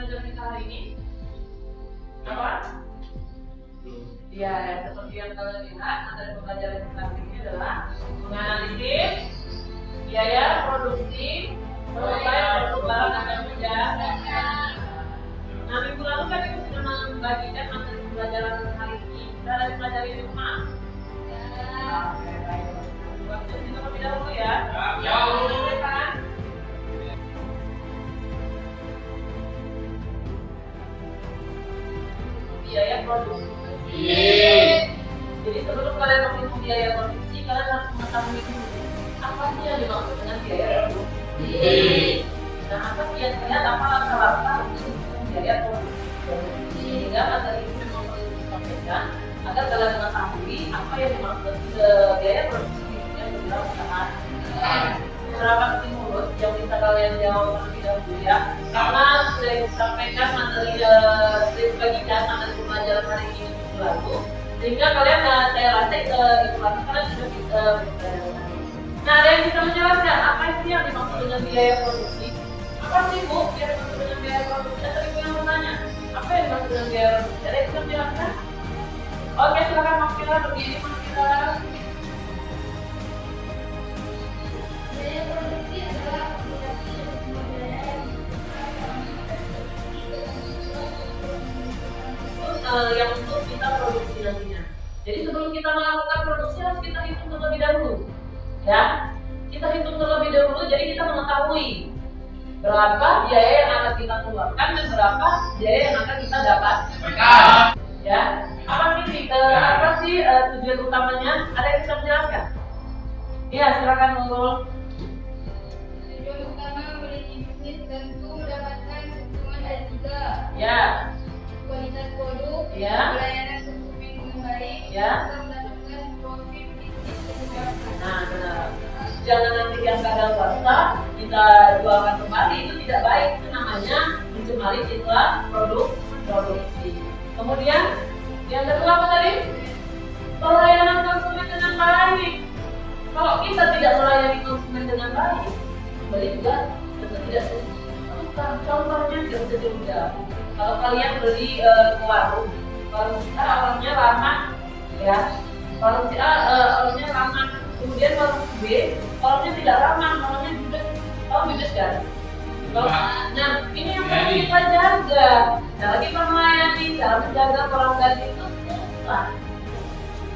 pelajaran kita hari ini? Apa? Ya, seperti yang kalian lihat, materi pembelajaran kita hari ini adalah menganalisis biaya produksi pengupayan produk barang dan jasa. Nah, minggu lalu kan kita sudah membagikan materi pembelajaran hari ini. Kita ada pelajari di rumah. Oke, baik. Waktu kita lebih dahulu ya. Kan? Biaya produksi. Jadi sebelum kalian menghitung biaya produksi, kalian harus mengetahui dulu apa sih yang dimaksud dengan biaya produksi. Nah, apa sih yang terlihat apa rata-rata untuk biaya produksi? Sehingga materi ini memang perlu disampaikan agar kalian mengetahui apa yang dimaksud biaya produksi yang berlangsung. Beberapa stimulus yang bisa kalian jawab terlebih dahulu ya. Karena sudah disampaikan materi bagikan materi pembelajaran hari ini minggu lalu, sehingga kalian saya rasa itu kalian sudah bisa. Nah, ada yang bisa menjelaskan apa sih yang dimaksud dengan biaya produksi? Apa sih Bu yang dimaksud dengan biaya produksi? Atau Ibu yang bertanya, apa yang dimaksud dengan biaya produksi? Ada yang bisa menjelaskan? Oke, silakan Mas Kira, berdiri Mas Kira. Biaya produksi adalah aplikasi dan pembiayaan yang untuk kita produksi nantinya. Jadi sebelum kita melakukan produksi harus kita hitung terlebih dahulu, ya. Kita hitung terlebih dahulu, jadi kita mengetahui berapa biaya yang akan kita keluarkan dan berapa biaya yang akan kita dapatkan. Ya, apa sih tujuan utamanya? Ada yang bisa menjelaskan? Iya, silakan Nurul. Tujuan utama memiliki bisnis tentu mendapatkan keuntungan dan juga Ya, kualitas produk, Ya. pelayanan konsumen dengan baik, Ya. serta mendapatkan profit bisnis dan juga nah benar. Jangan nanti yang kadang swasta kita jualkan kembali, itu tidak baik. Itu namanya mencemari citra produksi. Kemudian yang kedua apa tadi? Pelayanan konsumen dengan baik. Kalau kita tidak melayani konsumen dengan baik, kembali juga tentu tidak susah. Contohnya tidak. Kalau kalian beli ke warung A orangnya ramah, ya. Warung A orangnya ramah. Kemudian warung B orangnya tidak ramah, orangnya judes. Tahu judes kan? Nah, ini yang perlu kita jaga. Cara kita melayani, cara menjaga pelanggan itu susah.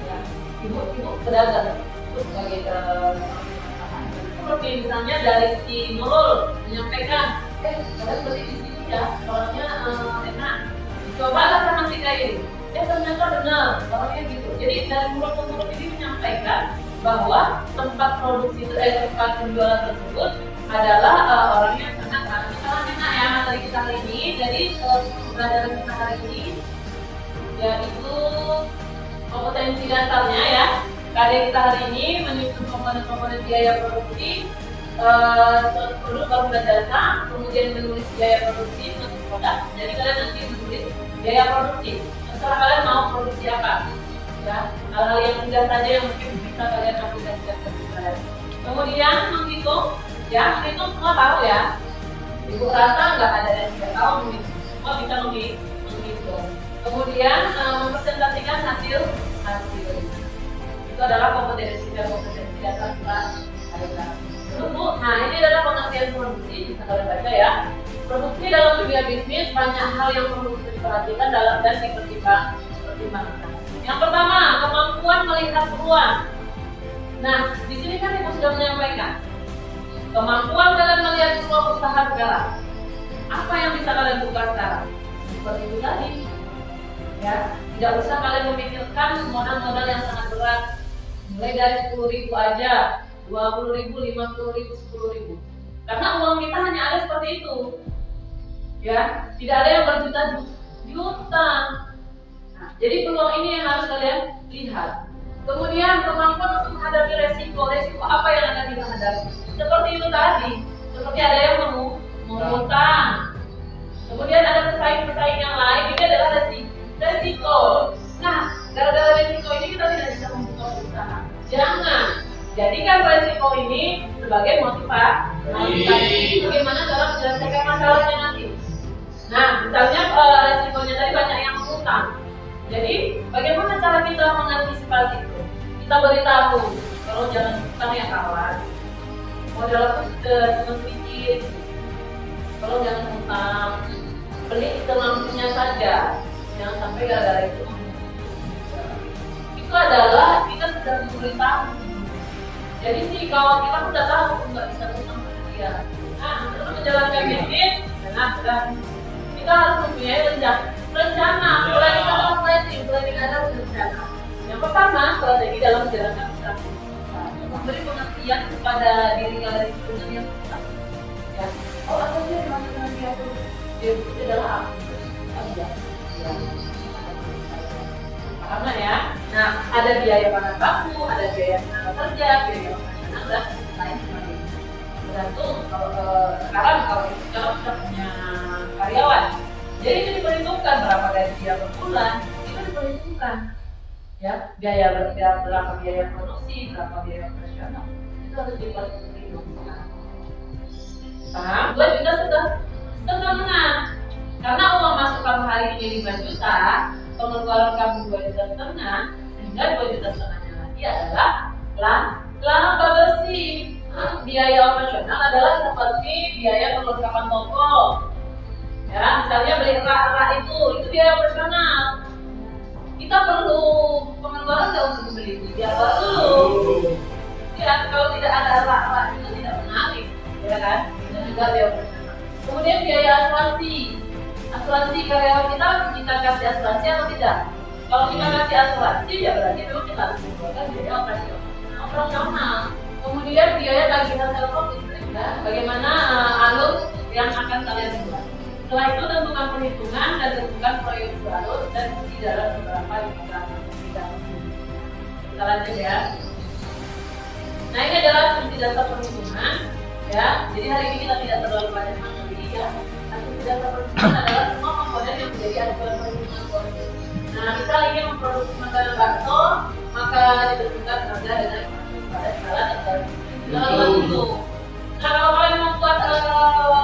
Ya, ibu pedagang itu sebagai seperti misalnya dari si Nurul menyampaikan, kalian beli di sini ya, orangnya enak. Cobalah sama si Kain. Ternyata benar, orangnya gitu. Jadi dari mulut-mulut ini menyampaikan bahwa tempat produksi tempat penjualan tersebut adalah orangnya sangat enak ya materi kita hari ini. Jadi pelajaran kita hari ini yaitu kompetensi dasarnya ya. KD kita hari ini menyusun komponen-komponen biaya produksi produk barang dan jasa, kemudian menulis biaya produksi untuk produk. Jadi kalian nanti menulis biaya produksi. Terserah kalian mau produksi apa. Ya, hal-hal yang mudah saja yang mungkin bisa kalian aplikasikan ke kalian. Kemudian menghitung, ya menghitung semua tahu ya. Ibu rasa nggak ada yang tidak tahu menghitung, semua bisa menghitung. Kemudian mempresentasikan hasil. Itu adalah kompetensi dasar kita. Nah, ini adalah pengertian produksi, bisa kalian baca ya. Produksi dalam dunia bisnis banyak hal yang perlu diperhatikan dalam dan dipertimbangkan. Yang pertama, kemampuan melihat peluang. Nah, di sini kan Ibu sudah menyampaikan kemampuan kalian melihat peluang usaha sekarang. Apa yang bisa kalian buka sekarang? Seperti itu tadi. Ya, tidak usah kalian memikirkan modal-modal yang sangat berat. Mulai dari 10.000 aja, 20.000, 50.000, 10.000. Karena uang kita hanya ada seperti itu. Ya, tidak ada yang berjuta-juta. Nah, jadi peluang ini yang harus kalian lihat. Kemudian kemampuan untuk menghadapi resiko apa yang akan kita hadapi. Seperti itu tadi, seperti ada yang mengutang. Kemudian ada pesaing-pesaing yang lain, ini adalah resiko. Nah, gara-gara resiko ini kita tidak bisa membuka usaha. Jangan jadikan resiko ini sebagai motivasi. Bagaimana cara menyelesaikan masalahnya nanti. Nah, misalnya resikonya tadi banyak yang ngutang. Jadi bagaimana cara kita mengantisipasi itu? Kita beritahu, kalau jangan ngutang ya kawan. Modal aku sudah cuma sedikit. Kalau jangan ngutang, beli semampunya saja. Jangan sampai gara-gara itu. Itu adalah kita sudah memberitahu. Jadi si kawan kita sudah tahu nggak bisa ngutang sama dia. Nah, untuk menjalankan bisnis, dan kita harus mempunyai rencana. Mulai kita dalam planning ada rencana. Yang pertama, strategi dalam menjalankan usaha. Memberi pengertian kepada diri kalian dengan yang susah. Ya, oh apa sih yang dengan dia tuh? Dia itu adalah aku. Ya. Paham nggak ya? Nah, ada biaya bahan baku, ada biaya tenaga kerja, biaya operasional dan lain sebagainya. Tergantung sekarang kalau kita sudah punya karyawan, jadi itu diperhitungkan berapa gaji dia per bulan, itu diperhitungkan. Ya, berapa biaya produksi, berapa biaya operasional, itu harus diperhitungkan. Paham? 2 juta sudah setengah. Karena uang masuk kamu hari ini 5 juta, pengeluaran kamu 2,5 juta, sehingga 2,5 juta lagi adalah laba bersih. Biaya operasional adalah seperti biaya perlengkapan toko. Ya, misalnya beli rak itu biaya operasional. Kita perlu pengeluaran nggak untuk membeli itu? Biar dulu. Ya, kalau tidak ada rak itu tidak menarik, ya kan? Itu juga biaya operasional. Kemudian biaya asuransi karyawan kita kasih asuransi atau tidak? Kalau kita kasih asuransi, ya berarti memang kita harus mengeluarkan biaya operasional. Kemudian biaya tagihan telepon listrik, ya. Bagaimana alur yang akan kalian buat. Setelah itu tentukan perhitungan dan tentukan proyek alur dan isi dalam beberapa bidang. Kita lanjut ya. Nah, ini adalah fungsi dasar perhitungan, ya. Jadi hari ini kita tidak terlalu banyak materi ya. Fungsi dasar perhitungan adalah semua komponen yang menjadi acuan perhitungan. Nah, misal ingin memproduksi makanan bakso, maka ditentukan harga dengan pada skala tertentu. Nah, kalau kalian membuat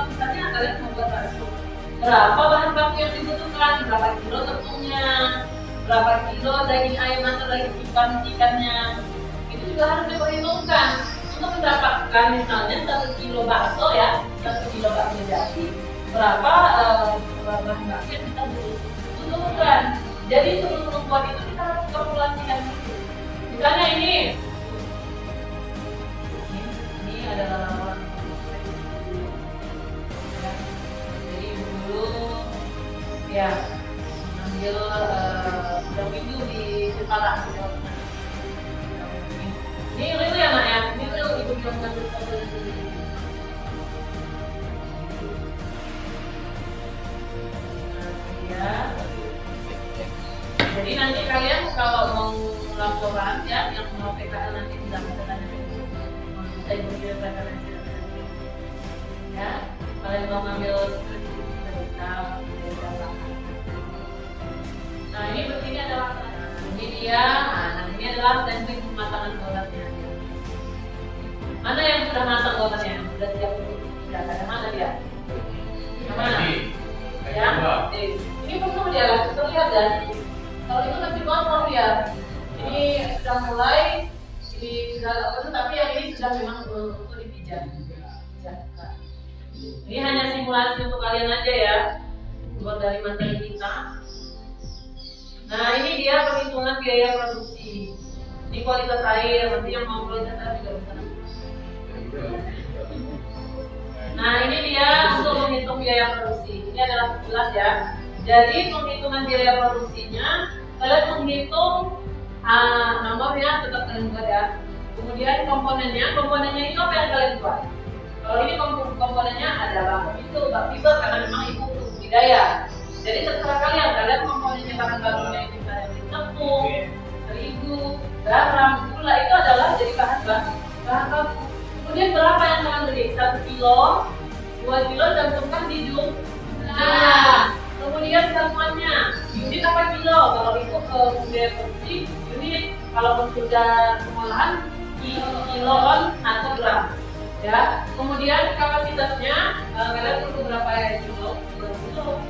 misalnya kalian membuat bakso, berapa bahan baku yang dibutuhkan, berapa kilo tepungnya, berapa kilo daging ayam atau daging ikannya, itu juga harus diperhitungkan untuk mendapatkan misalnya 1 kilo bakso ya, 1 kilo bakso jadi berapa bahan baku yang kita butuhkan. Jadi sebelum membuat itu kita harus kalkulasikan dulu. Misalnya ini adalah lawan. Jadi dulu ya ambil udang pintu di kepala. Ini real ya nak ya, ini real ibu bilang kan ya. Jadi nanti kalian kalau mau laporan ya, yang mau PKL nanti tidak bisa tanya. Saya berpikir ya, kalian mau ngambil nah ini begini adalah ini adalah teknik pematangan golongannya. Mana yang sudah matang golongannya? Sudah siap untuk ada mana dia? Mana? Ya, ini penuh dia, terlihat dan kalau itu masih kotor ya. Ini sudah mulai. Ini sudah agak penuh, tapi yang ini sudah memang untuk dipijat. Ini hanya simulasi untuk kalian aja ya, buat dari materi kita. Nah, ini dia perhitungan biaya produksi. Ini kualitas air, nanti yang mau kualitas air juga bisa. Nah, ini dia untuk menghitung biaya produksi. Ini adalah jelas ya. Jadi penghitungan biaya produksinya, kalian menghitung nomornya tetap kalian buat ya. Kemudian komponennya itu apa yang kalian buat? Kalau ini komponennya adalah itu bak fiber karena memang itu untuk budidaya. Jadi terserah kalian komponennya bahan bakunya itu misalnya tepung, terigu, garam, gula itu adalah jadi bahan baku. Kemudian berapa yang kalian beli? 1 kilo, 2 kilo cantumkan di jumlah. Kemudian satuannya unit apa kilo? Kalau itu ke budaya produksi unit, kalau sudah pengolahan kiloan atau gram. Ya. Kemudian kapasitasnya kalian perlu berapa ya kilo? 2 kilo.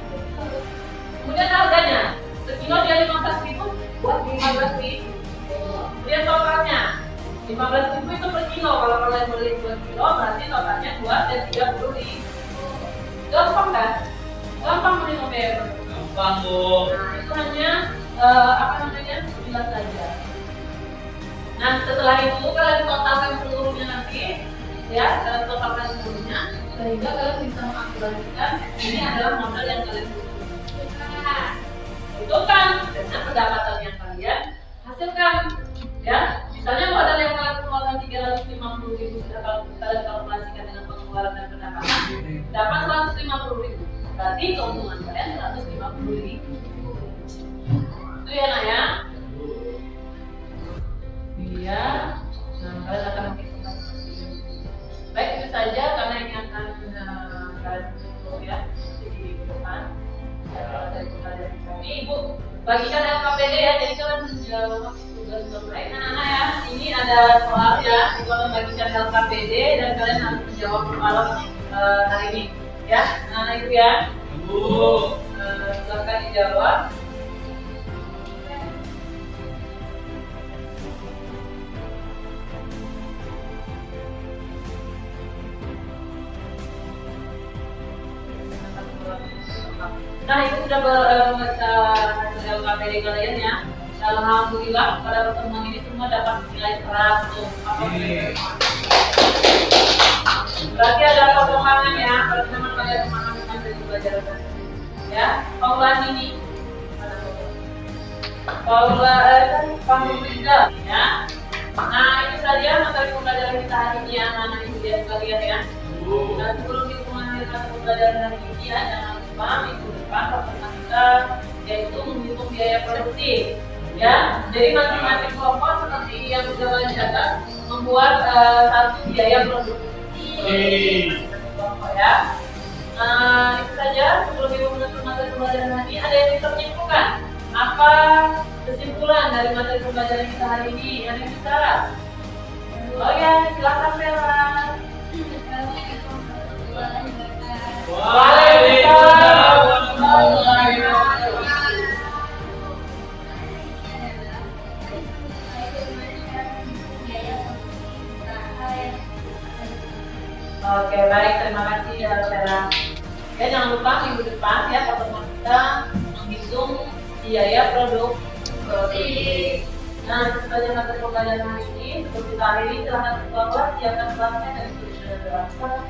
buat dan 30.000. Gampang kan? Gampang menghitung biaya produk. Gampang, Bu. Nah, itu hanya apa namanya? 9 saja. Nah, setelah itu kalian totalkan seluruhnya nanti, ya, kalian totalkan seluruhnya sehingga kalian bisa mengakumulasikan ini adalah modal yang kalian butuhkan. Hitungkan dengan pendapatan yang kalian hasilkan, ya. Misalnya modal yang kalian keluarkan 350.000 sudah kalian kalkulasikan dengan pengeluaran dan pendapatan, dapat 150.000. Berarti keuntungan kalian 150.000. Itu ya, Nak ya. Iya, nah kalian akan menghitungkan. Baik, itu saja karena ini akan kalian tutup ya di depan. Dari pembelajaran kami, Ibu bagikan LKPD ya, jadi kalian menjawab tugas baik. Anak-anak ya, ini ada soal ya, Ibu akan bagikan LKPD dan kalian harus menjawab soal hari ini ya. Anak-anak itu ya, Bu. silakan dijawab. Nah, itu sudah membaca hasil LKPD kalian ya. Alhamdulillah pada pertemuan ini semua dapat nilai 100. Berarti ada perkembangan ya, teman-teman kalian memahami dari pelajaran tadi. Ya, Paula ini. Paula Pamrida ya. Nah, itu saja materi pembelajaran kita hari ini ya, anak-anak ibu dan kalian ya. Dan sebelum kita mengakhiri pembelajaran hari ini ya, jangan lupa minggu depan pertemuan kita yaitu menghitung biaya produksi. Ya, jadi masing-masing kelompok seperti yang sudah kalian catat membuat satu biaya produksi. Kelompok ya. Itu saja. Sebelum ibu menutup materi pembelajaran hari ini, ada yang bisa menyimpulkan apa kesimpulan dari materi pembelajaran kita hari ini? Ada yang bicara? Oh ya, silakan Bella. Waalaikumsalam warahmatullahi wabarakatuh. Oke, baik, terima kasih ya Bella. Ya, jangan lupa minggu depan ya pertemuan kita menghitung biaya produksi. Nah, itu saja materi pembelajaran hari ini. Sebelum kita akhiri, silahkan keluar, siapkan kelasnya dan sudah jelaskan.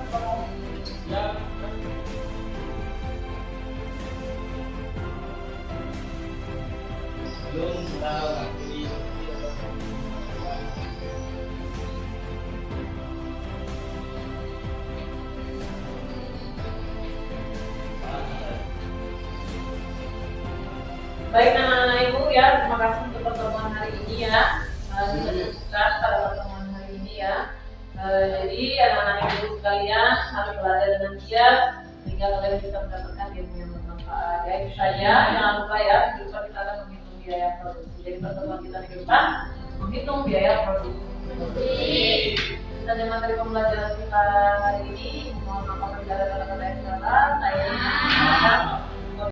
Belum tahu lagi. Baik anak-anak ibu ya, terima kasih untuk pertemuan hari ini ya. Kita lanjutkan pada pertemuan hari ini ya. Jadi anak-anak ibu sekalian harus belajar dengan giat sehingga kalian bisa mendapatkan ilmu yang bermanfaat. Ya, itu saja. Jangan lupa ya, di depan kita akan menghitung biaya produksi. Jadi pertemuan kita di depan menghitung biaya produksi. Itu saja materi pembelajaran kita hari ini. Mohon maaf apabila ada kata-kata yang salah. Saya